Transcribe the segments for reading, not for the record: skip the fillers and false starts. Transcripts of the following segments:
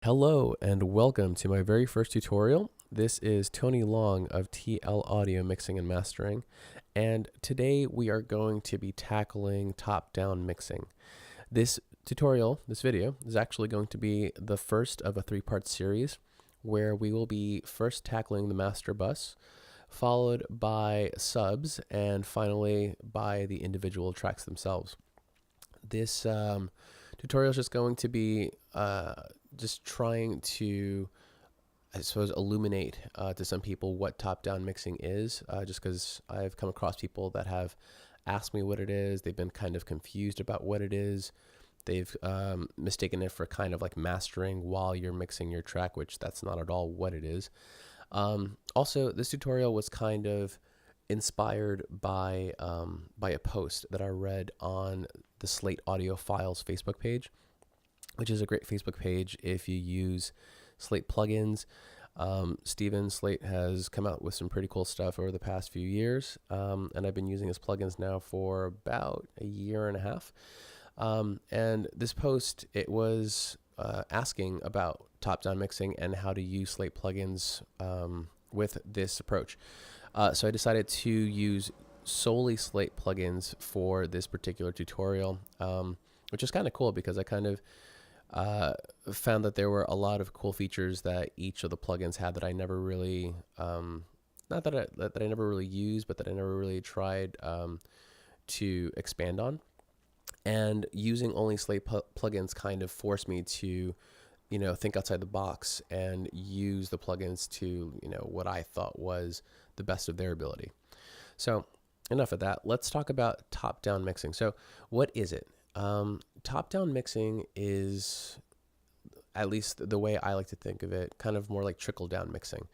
Hello and welcome to my very first tutorial. This is Tony Long of TL Audio Mixing and Mastering, and today we are going to be tackling top-down mixing. This video, is actually going to be the first of a three-part series where we will be first tackling the master bus, followed by subs, and finally by the individual tracks themselves. This tutorial is just going to be just trying to, I suppose, illuminate to some people what top-down mixing is, just because I've come across people that have asked me what it is. They've been kind of confused about what it is. They've mistaken it for kind of like mastering while you're mixing your track, which that's not at all what it is. Also, this tutorial was kind of inspired by a post that I read on the Slate Audio Files Facebook page, which is a great Facebook page if you use Slate plugins. Steven Slate has come out with some pretty cool stuff over the past few years, and I've been using his plugins now for about a year and a half. And this post, it was asking about top-down mixing and how to use Slate plugins with this approach. So I decided to use solely Slate plugins for this particular tutorial, which is kind of cool because I kind of found that there were a lot of cool features that each of the plugins had that I never really, not that I never really used, but that I never really tried to expand on. And using only Slate plugins kind of forced me to, think outside the box and use the plugins to, what I thought was the best of their ability. So enough of that. Let's talk about top-down mixing. So what is it? Top-down mixing is, at least the way I like to think of it, kind of more like trickle-down mixing.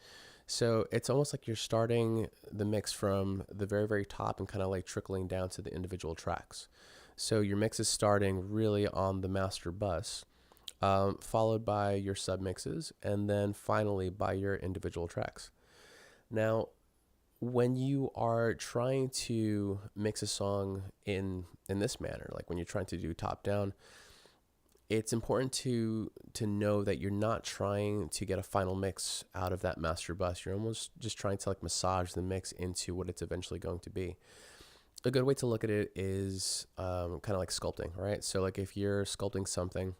So it's almost like you're starting the mix from the very, very top and kind of like trickling down to the individual tracks. So your mix is starting really on the master bus, followed by your submixes, and then finally by your individual tracks. Now, when you are trying to mix a song in this manner, like when you're trying to do top down, it's important to know that you're not trying to get a final mix out of that master bus. You're almost just trying to like massage the mix into what it's eventually going to be. A good way to look at it is kind of like sculpting, right? So like if you're sculpting something,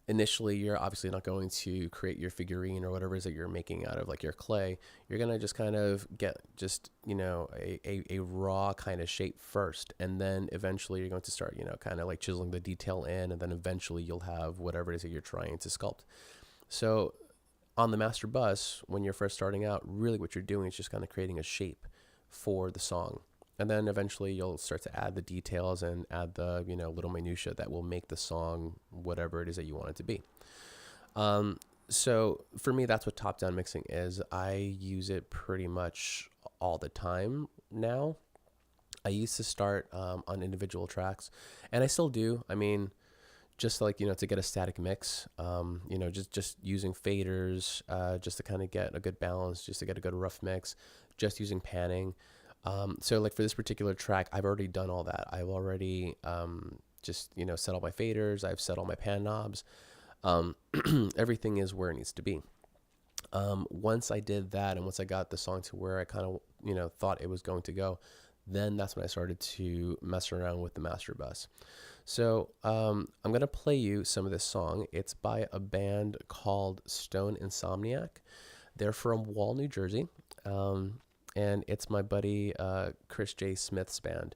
initially you're obviously not going to create your figurine or whatever it is that you're making out of like your clay. You're going to just kind of get just, a raw kind of shape first. And then eventually you're going to start, kind of like chiseling the detail in. And then eventually you'll have whatever it is that you're trying to sculpt. So on the master bus, when you're first starting out, really what you're doing is just kind of creating a shape for the song. And then eventually you'll start to add the details and add the, little minutia that will make the song whatever it is that you want it to be. So for me, that's what top-down mixing is. I use it pretty much all the time now. I used to start on individual tracks, and I still do. Just like, to get a static mix, just using faders, just to kind of get a good balance, just to get a good rough mix, just using panning. So like for this particular track, I've already done all that. I've already just, set all my faders. I've set all my pan knobs. Everything is where it needs to be. Once I did that, and once I got the song to where I kind of, thought it was going to go, then that's when I started to mess around with the master bus. So I'm going to play you some of this song. It's by a band called Stone Insomniac. They're from Wall, New Jersey. And it's my buddy Chris J. Smith's band.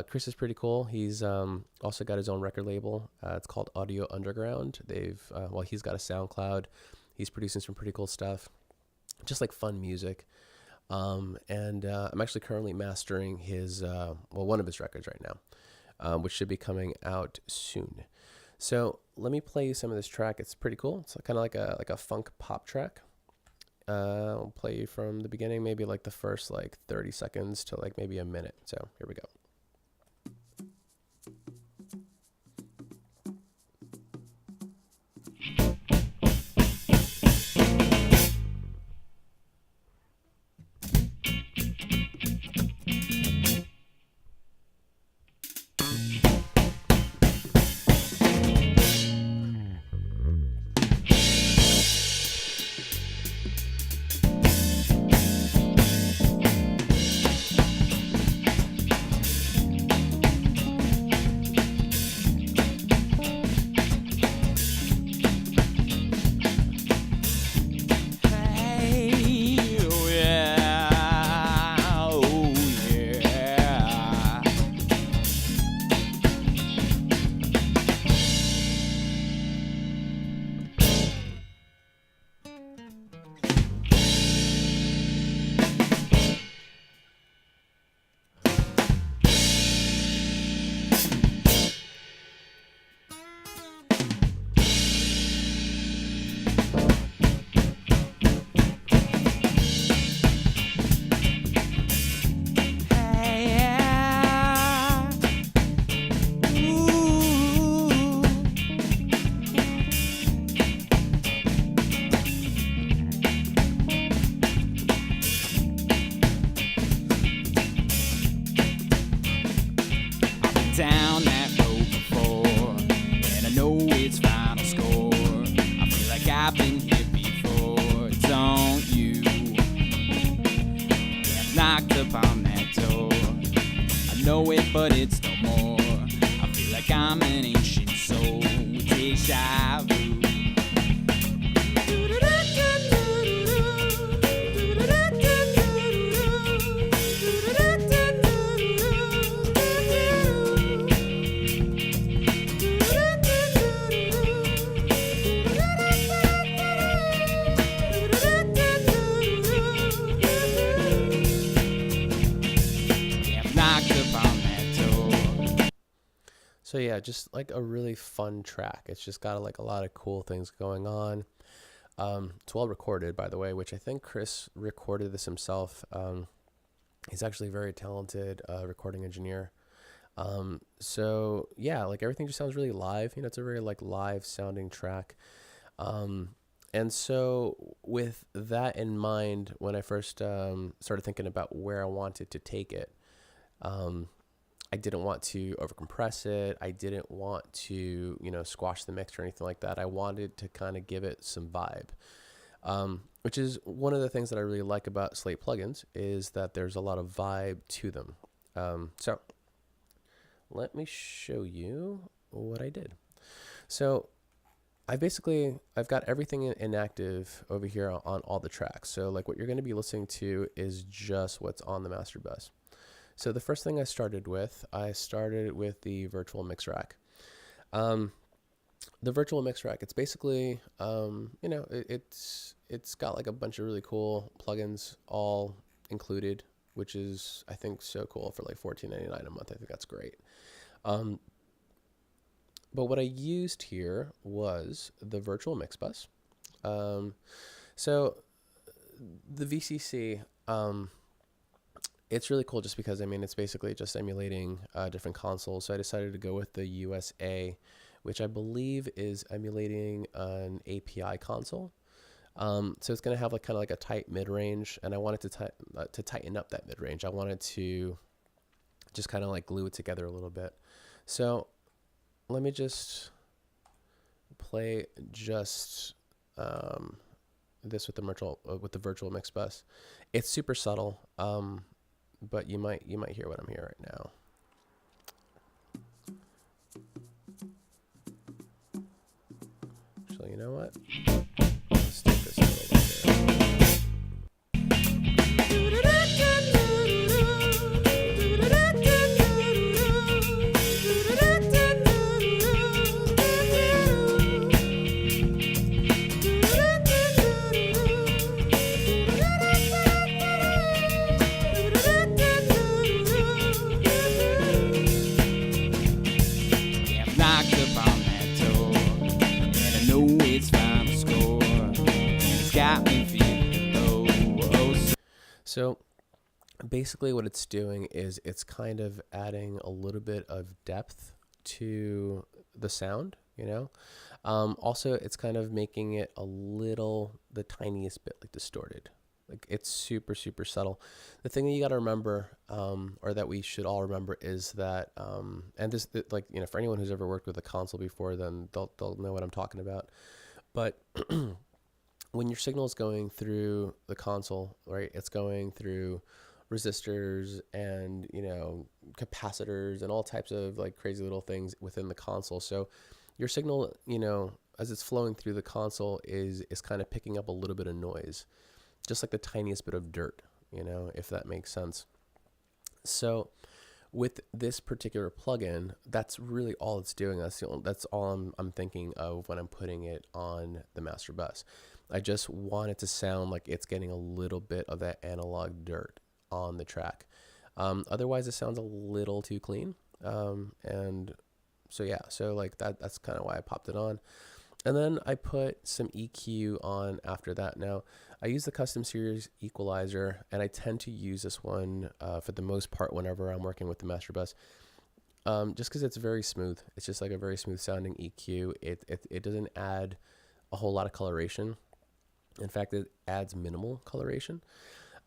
Chris is pretty cool. He's also got his own record label. It's called Audio Underground. He's got a SoundCloud. He's producing some pretty cool stuff, just like fun music. And I'm actually currently mastering his one of his records right now, which should be coming out soon. So let me play you some of this track. It's pretty cool. It's kind of like a funk pop track. I'll play you from the beginning, maybe like the first 30 seconds to maybe a minute. So here we go. combination so deja vu. So yeah, just like a really fun track. It's just got like a lot of cool things going on. It's well recorded, by the way, which I think Chris recorded this himself. He's actually a very talented recording engineer. So yeah, like everything just sounds really live. You know, it's a very like live sounding track. And so with that in mind, when I first started thinking about where I wanted to take it, I didn't want to overcompress it. I didn't want to, you know, squash the mix or anything like that. I wanted to kind of give it some vibe, which is one of the things that I really like about Slate plugins is that there's a lot of vibe to them. So let me show you what I did. So I've got everything inactive over here on all the tracks. So like what you're going to be listening to is just what's on the master bus. So the first thing I started with the virtual mix rack. The virtual mix rack, it's basically, you know, it's got like a bunch of really cool plugins all included, which is, I think, so cool for like $14.99 a month. I think that's great. But what I used here was the virtual mix bus. So the VCC, it's really cool just because, I mean, it's basically just emulating different consoles. So I decided to go with the USA, which I believe is emulating an API console. So it's going to have like kind of like a tight mid-range, and I wanted to tighten up that mid-range. I wanted to just kind of like glue it together a little bit. So let me just play just this with the virtual mix bus. It's super subtle. But you might hear what I'm hearing right now. So you know what? Let's take this a little bit there. So basically what it's doing is it's kind of adding a little bit of depth to the sound, you know. Also, it's kind of making it the tiniest bit like distorted. Like it's super, super subtle. The thing that you got to remember, or that we should all remember, is that, and this, like, you know, for anyone who's ever worked with a console before, then they'll know what I'm talking about. But when your signal is going through the console, right, it's going through resistors and, you know, capacitors and all types of like crazy little things within the console. So your signal, you know, as it's flowing through the console is kind of picking up a little bit of noise, just like the tiniest bit of dirt, you know, if that makes sense. So with this particular plugin, that's really all it's doing. That's all I'm thinking of when I'm putting it on the master bus. I just want it to sound like it's getting a little bit of that analog dirt on the track. Otherwise, it sounds a little too clean. And so yeah, so like that's kind of why I popped it on. And then I put some EQ on after that. Now, I use the custom series equalizer, and I tend to use this one for the most part whenever I'm working with the master bus, just because it's very smooth. It's just like a very smooth sounding EQ. It doesn't add a whole lot of coloration. In fact, it adds minimal coloration.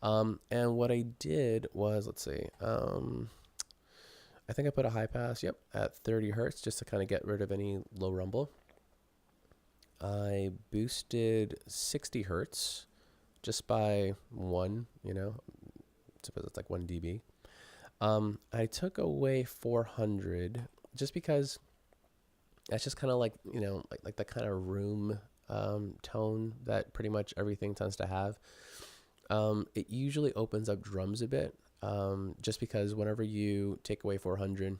And what I did was, let's see, I think I put a high pass, at 30 hertz just to kind of get rid of any low rumble. I boosted 60 hertz just by 1, you know, suppose it's like 1 dB. I took away 400 just because That's just kind of like, like the kind of room tone that pretty much everything tends to have. It usually opens up drums a bit, just because whenever you take away 400,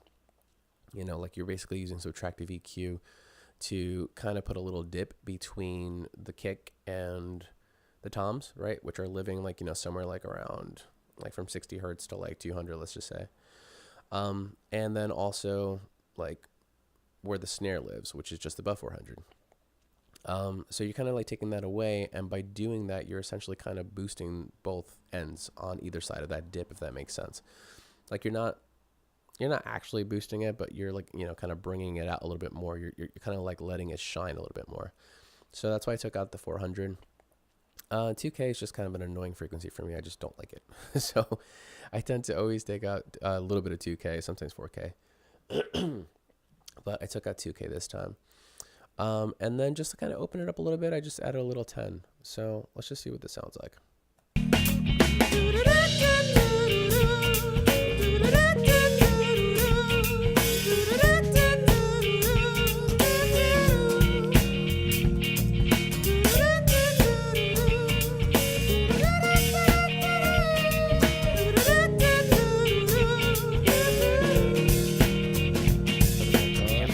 like you're basically using subtractive EQ to kind of put a little dip between the kick and the toms, right? Which are living like, somewhere like around like from 60 hertz to like 200, let's just say. And then also like where the snare lives, which is just above 400. So you're kind of like taking that away, and by doing that, you're essentially kind of boosting both ends on either side of that dip, if that makes sense. Like you're not actually boosting it, but you're like, kind of bringing it out a little bit more. You're kind of like letting it shine a little bit more. So that's why I took out the 400. 2K is just kind of an annoying frequency for me. I just don't like it. So I tend to always take out a little bit of 2K, sometimes 4K. But I took out 2K this time. And then just to kind of open it up a little bit, I just added a little 10. So let's just see what this sounds like.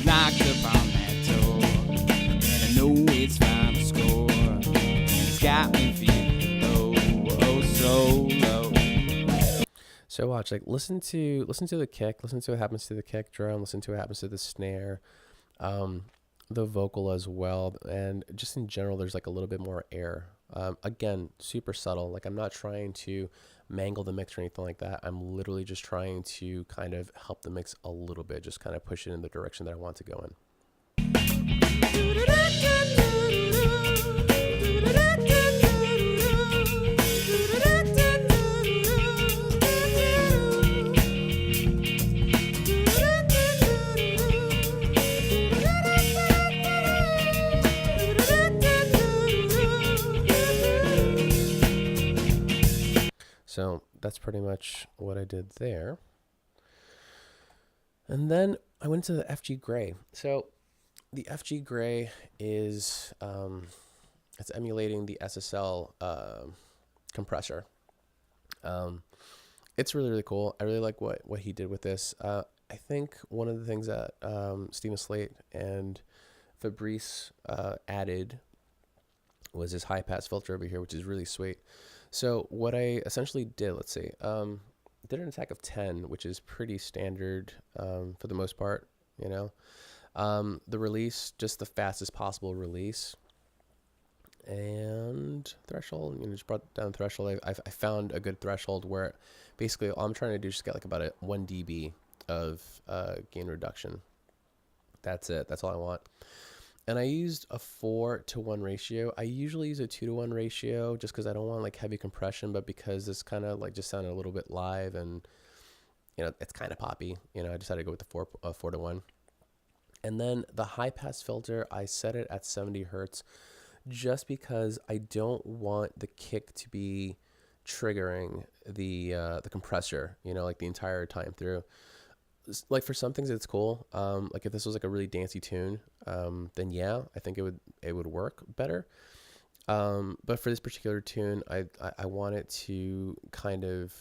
Knocked upon that door, and I know it's final score. And it's got me feeling low, oh so low. So watch, like listen to the kick, listen to what happens to the kick drum, listen to what happens to the snare, the vocal as well, and just in general, there's like a little bit more air. Again, super subtle. Like I'm not trying to mangle the mix or anything like that. I'm literally just trying to kind of help the mix a little bit, just kind of push it in the direction that I want to go in. So that's pretty much what I did there. And then I went to the FG Gray. So the FG Gray is, it's emulating the SSL compressor. It's really, really cool. I really like what he did with this. I think one of the things that Steven Slate and Fabrice added was this high pass filter over here, which is really sweet. So what I essentially did, let's see, did an attack of 10, which is pretty standard for the most part, the release, just the fastest possible release, and threshold, just brought down threshold. I found a good threshold where basically all I'm trying to do is just get like about a 1 dB of gain reduction. That's it. That's all I want. And I used a 4-to-1 ratio. I usually use a 2-to-1 ratio just because I don't want like heavy compression, but because this kind of like just sounded a little bit live and, it's kind of poppy, I decided to go with the 4-to-1. And then the high pass filter, I set it at 70 hertz just because I don't want the kick to be triggering the compressor, like the entire time through. Like for some things it's cool. Like if this was like a really dancey tune, then yeah, I think it would work better. But for this particular tune, I want it to kind of,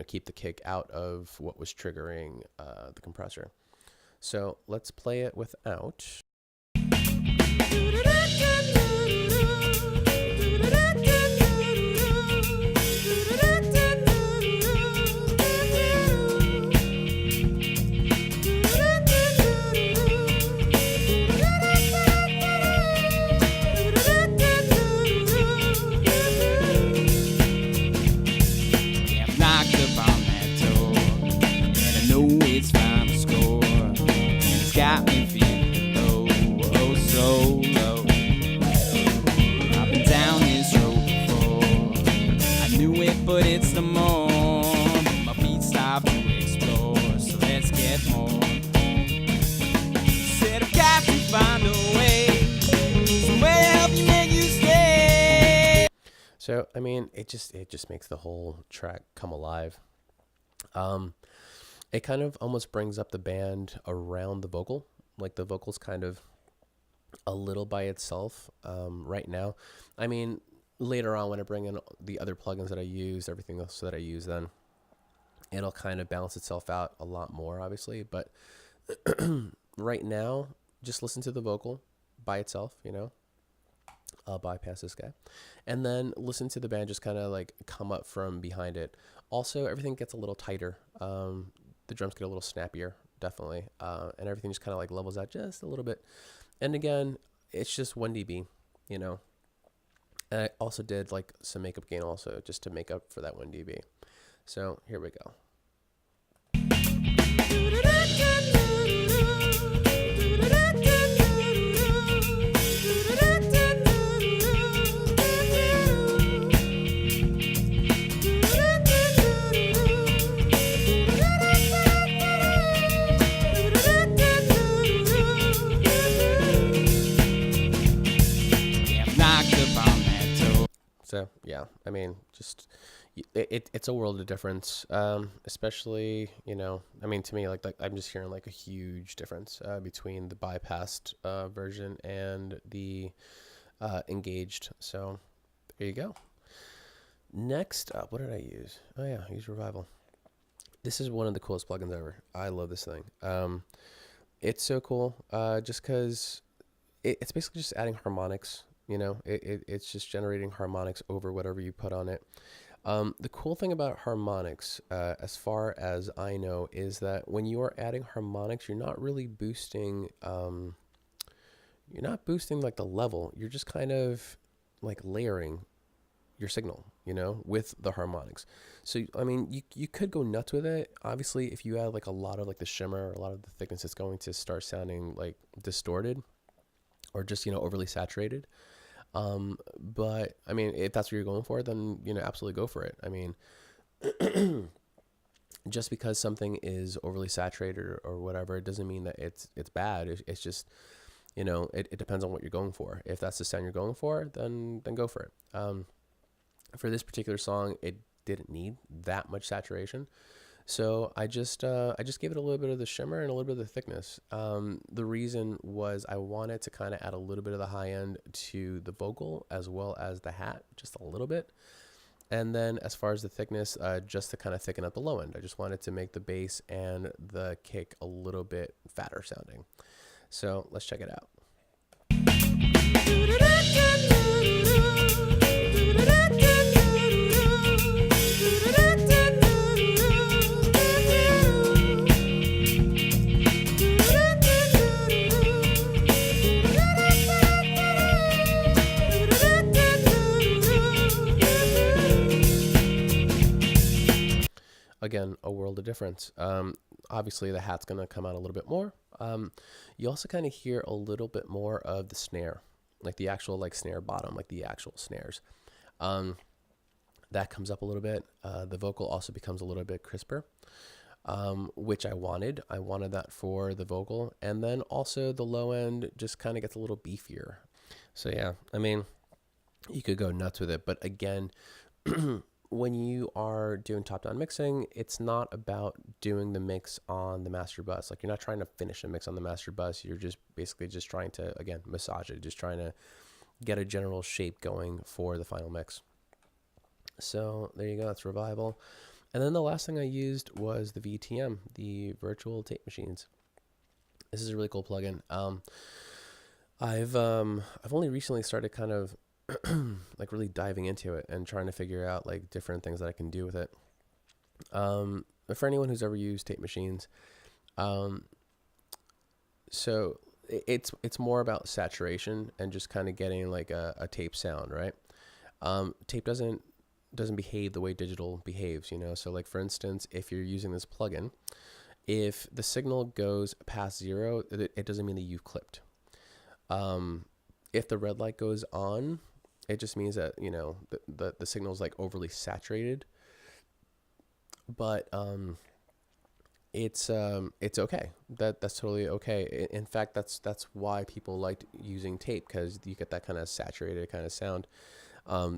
keep the kick out of what was triggering the compressor. So let's play it without. Got me feeling low, oh so low. I've been down this road before. I knew it, but it's the more. My feet stop to explore, so let's get more. Said I've got to find a way, some way to help you make you stay. So I mean, it just makes the whole track come alive. It kind of almost brings up the band around the vocal. Like the vocal's kind of a little by itself right now. I mean, later on when I bring in the other plugins that I use, everything else that I use, then it'll kind of balance itself out a lot more, obviously. But right now, just listen to the vocal by itself, you know. I'll bypass this guy. And then listen to the band just kind of like come up from behind it. Also, everything gets a little tighter. The drums get a little snappier, definitely. And everything just kind of like levels out just a little bit. And again, it's just 1 dB, you know. And I also did like some makeup gain also just to make up for that 1 dB. So here we go. So yeah, I mean, just it's a world of difference, especially, you know, I mean, to me, like I'm just hearing like a huge difference between the bypassed version and the engaged. So there you go. Next up, what did I use? Oh yeah, I used Revival. This is one of the coolest plugins ever. I love this thing. It's so cool, just because it's basically just adding harmonics. You know, it's just generating harmonics over whatever you put on it. The cool thing about harmonics, as far as I know, is that when you are adding harmonics, you're not really boosting, like the level. You're just kind of like layering your signal, you know, with the harmonics. So, I mean, you could go nuts with it. Obviously, if you add like a lot of like the shimmer, a lot of the thickness, it's going to start sounding like distorted or just, you know, overly saturated. But I mean, if that's what you're going for, then, you know, absolutely go for it. I mean, just because something is overly saturated or whatever, it doesn't mean that it's bad. It's just, you know, it depends on what you're going for. If that's the sound you're going for, then go for it. For this particular song, it didn't need that much saturation. So I just gave it a little bit of the shimmer and a little bit of the thickness. The reason was I wanted to kind of add a little bit of the high end to the vocal as well as the hat, just a little bit. And then as far as the thickness, just to kind of thicken up the low end. I just wanted to make the bass and the kick a little bit fatter sounding. So let's check it out. Again, a world of difference. Obviously, the hat's going to come out a little bit more. You also kind of hear a little bit more of the snare, like the actual like snare bottom, like the actual snares. That comes up a little bit. The vocal also becomes a little bit crisper, which I wanted. I wanted that for the vocal. And then also the low end just kind of gets a little beefier. So yeah, I mean, you could go nuts with it. But again, when you are doing top-down mixing, it's not about doing the mix on the master bus. Like, you're not trying to finish a mix on the master bus. You're just basically just trying to, again, massage it, just trying to get a general shape going for the final mix. So there you go. That's Revival. And then the last thing I used was the VTM, the virtual tape machines. This is a really cool plugin. I've only recently started kind of like really diving into it and trying to figure out like different things that I can do with it. For anyone who's ever used tape machines, so it's more about saturation and just kind of getting like a tape sound, right? Tape doesn't behave the way digital behaves, you know? So like, for instance, if you're using this plugin, if the signal goes past 0, it doesn't mean that you've clipped. If the red light goes on, it just means that, you know, the signal is like overly saturated. But it's okay. That's totally okay. In fact, that's why people liked using tape, because you get that kind of saturated kind of sound.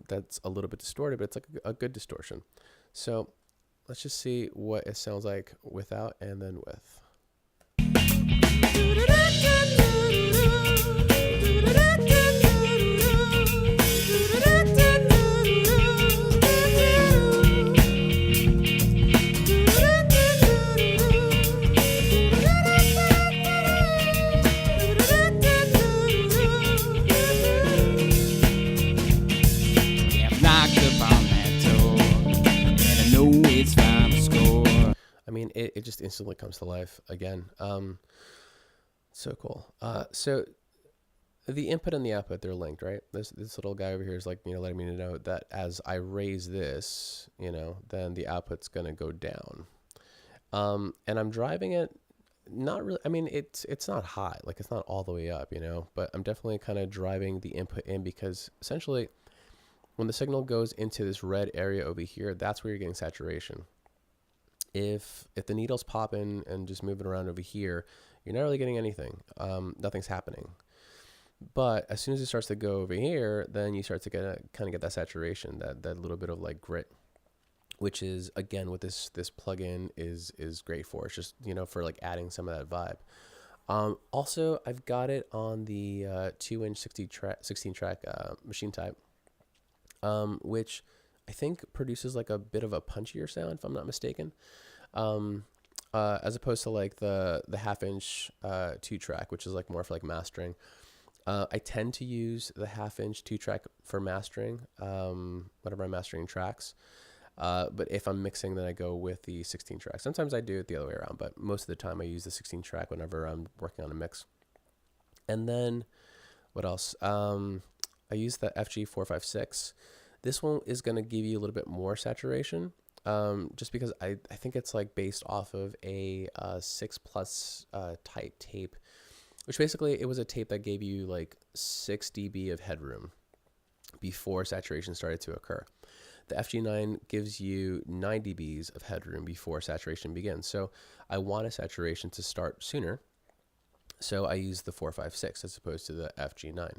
That's a little bit distorted, but it's like a good distortion. So let's just see what it sounds like without and then with. it just instantly comes to life again. So cool. So the input and the output, they're linked, right? This little guy over here is like, letting me know that as I raise this, then the output's going to go down. And I'm driving it, not really, I mean, it's not high, like it's not all the way up, but I'm definitely kind of driving the input in, because essentially when the signal goes into this red area over here, that's where you're getting saturation. If the needle's popping and just moving around over here, you're not really getting anything. Nothing's happening. But as soon as it starts to go over here, then you start to get that saturation, that little bit of like grit, which is, again, what this plugin is great for. It's just, for like adding some of that vibe. Also, I've got it on the 2-inch 16 track machine type, which I think produces like a bit of a punchier sound, if I'm not mistaken, as opposed to like the half-inch 2-track, which is like more for like mastering. I tend to use the half-inch 2-track for mastering, whenever I'm mastering tracks. But if I'm mixing, then I go with the 16 track. Sometimes I do it the other way around, but most of the time I use the 16 track whenever I'm working on a mix. And then what else? I use the FG456. This one is going to give you a little bit more saturation, just because I think it's like based off of a 6+ type tape, which basically it was a tape that gave you like 6 dB of headroom before saturation started to occur. The FG9 gives you 9 dBs of headroom before saturation begins. So I want a saturation to start sooner, so I use the 456 as opposed to the FG9.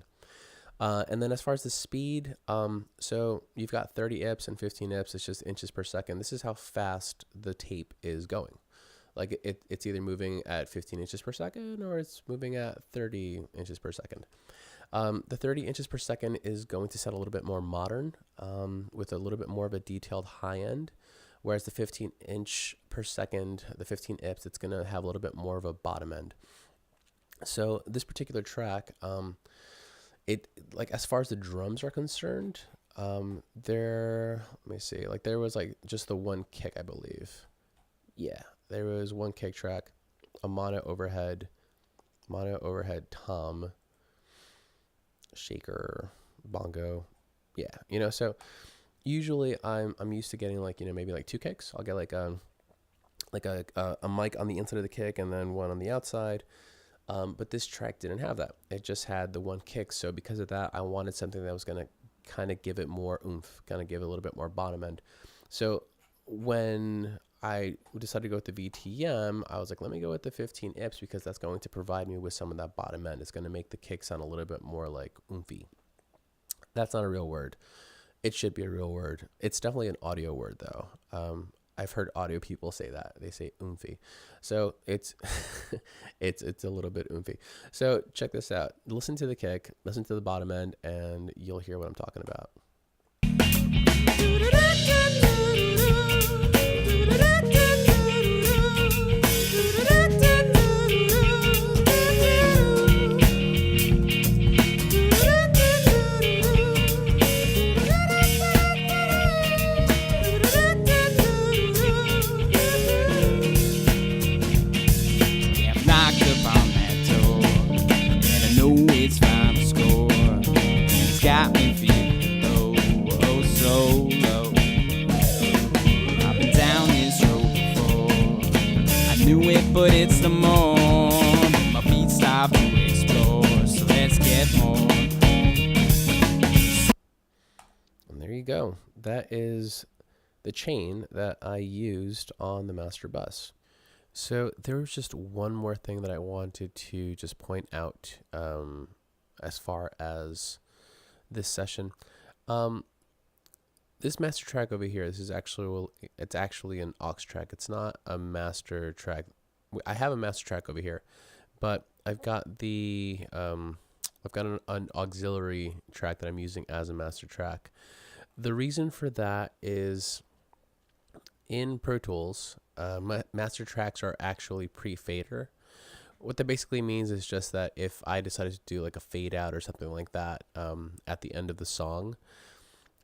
And then as far as the speed, so you've got 30 IPS and 15 IPS. It's just inches per second. This is how fast the tape is going. Like it's either moving at 15 inches per second or it's moving at 30 inches per second. The 30 inches per second is going to sound a little bit more modern, with a little bit more of a detailed high end, whereas the 15 inch per second, the 15 IPS, it's going to have a little bit more of a bottom end. So this particular track, it, like, as far as the drums are concerned, let me see, like there was like just the one kick, I believe. Yeah, there was one kick track, a mono overhead tom, shaker, bongo. Yeah, so usually I'm used to getting like, maybe like 2 kicks. I'll get like a mic on the inside of the kick and then one on the outside. But this track didn't have that. It just had the one kick. So because of that, I wanted something that was going to kind of give it more oomph, kind of give it a little bit more bottom end. So when I decided to go with the VTM, I was like, let me go with the 15 IPS, because that's going to provide me with some of that bottom end. It's going to make the kick sound a little bit more like oomphy. That's not a real word. It should be a real word. It's definitely an audio word, though. I've heard audio people say that. They say oomphy. So it's it's a little bit oomphy. So check this out. Listen to the kick, listen to the bottom end, and you'll hear what I'm talking about. Got me feeling low, oh so low. I've been down this road before. I knew it, but it's the morn. My feet stop to explore, so let's get more. And there you go. That is the chain that I used on the master bus. So there was just one more thing that I wanted to just point out, as far as this session. This master track over here, it's actually an aux track. It's not a master track. I have a master track over here, but I've got an auxiliary track that I'm using as a master track. The reason for that is in Pro Tools, master tracks are actually pre-fader. What that basically means is just that if I decided to do like a fade out or something like that, at the end of the song,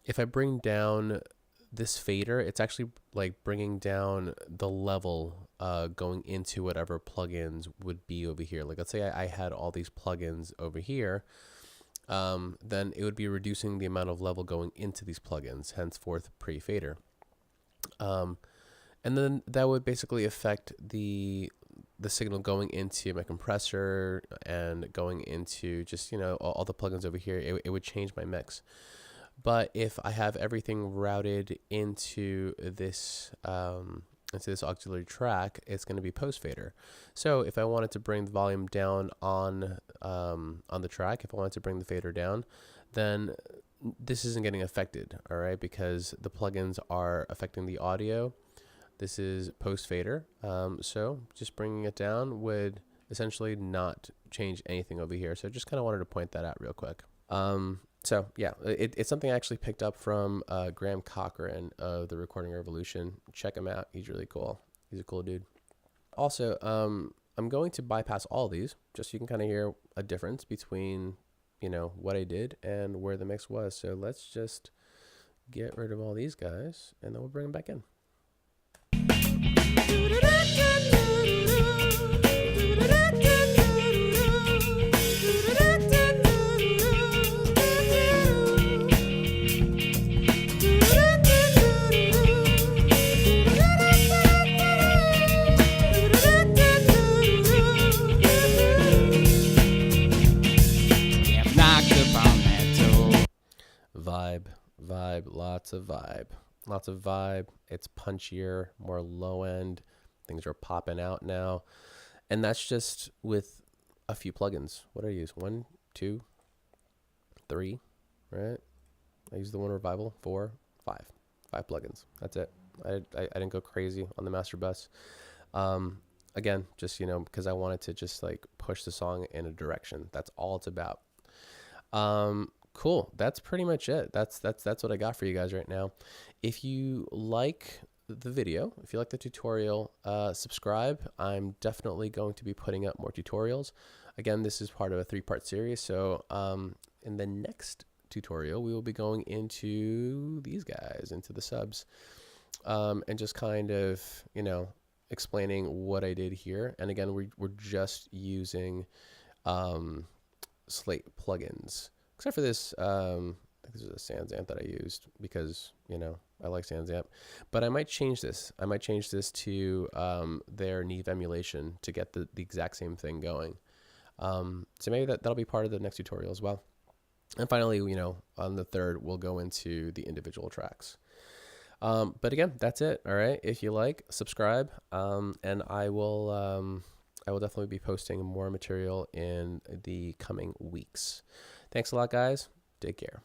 if I bring down this fader, it's actually like bringing down the level going into whatever plugins would be over here. Like let's say I had all these plugins over here, then it would be reducing the amount of level going into these plugins, henceforth pre-fader. And then that would basically affect the signal going into my compressor and going into just, all the plugins over here. It would change my mix. But if I have everything routed into this auxiliary track, it's going to be post fader. So if I wanted to bring the volume down on the track, if I wanted to bring the fader down, then this isn't getting affected, all right, because the plugins are affecting the audio. This is post fader. So just bringing it down would essentially not change anything over here. So just kind of wanted to point that out real quick. So yeah, it's something I actually picked up from Graham Cochran of the Recording Revolution. Check him out. He's really cool. He's a cool dude. Also, I'm going to bypass all these just so you can kind of hear a difference between, what I did and where the mix was. So let's just get rid of all these guys and then we'll bring them back in. Lots of vibe. It's punchier, more low end. Things are popping out now. And that's just with a few plugins. What did I use? 1, 2, 3, right? I used the one Revival, 4, 5. 5 plugins. That's it. I didn't go crazy on the master bus. Again, just, because I wanted to just like push the song in a direction. That's all it's about. Cool. That's pretty much it. That's what I got for you guys right now. If you like the video, if you like the tutorial, subscribe. I'm definitely going to be putting up more tutorials. Again, this is part of a 3-part series. So in the next tutorial, we will be going into these guys, into the subs, and just kind of, explaining what I did here. And again, we're just using Slate plugins. Except for this, I think this is a SansAmp that I used because, I like SansAmp. But I might change this. I might change this to their Neve emulation to get the exact same thing going. So maybe that'll be part of the next tutorial as well. And finally, on the third, we'll go into the individual tracks. But again, that's it. All right. If you like, subscribe, and I will definitely be posting more material in the coming weeks. Thanks a lot, guys. Take care.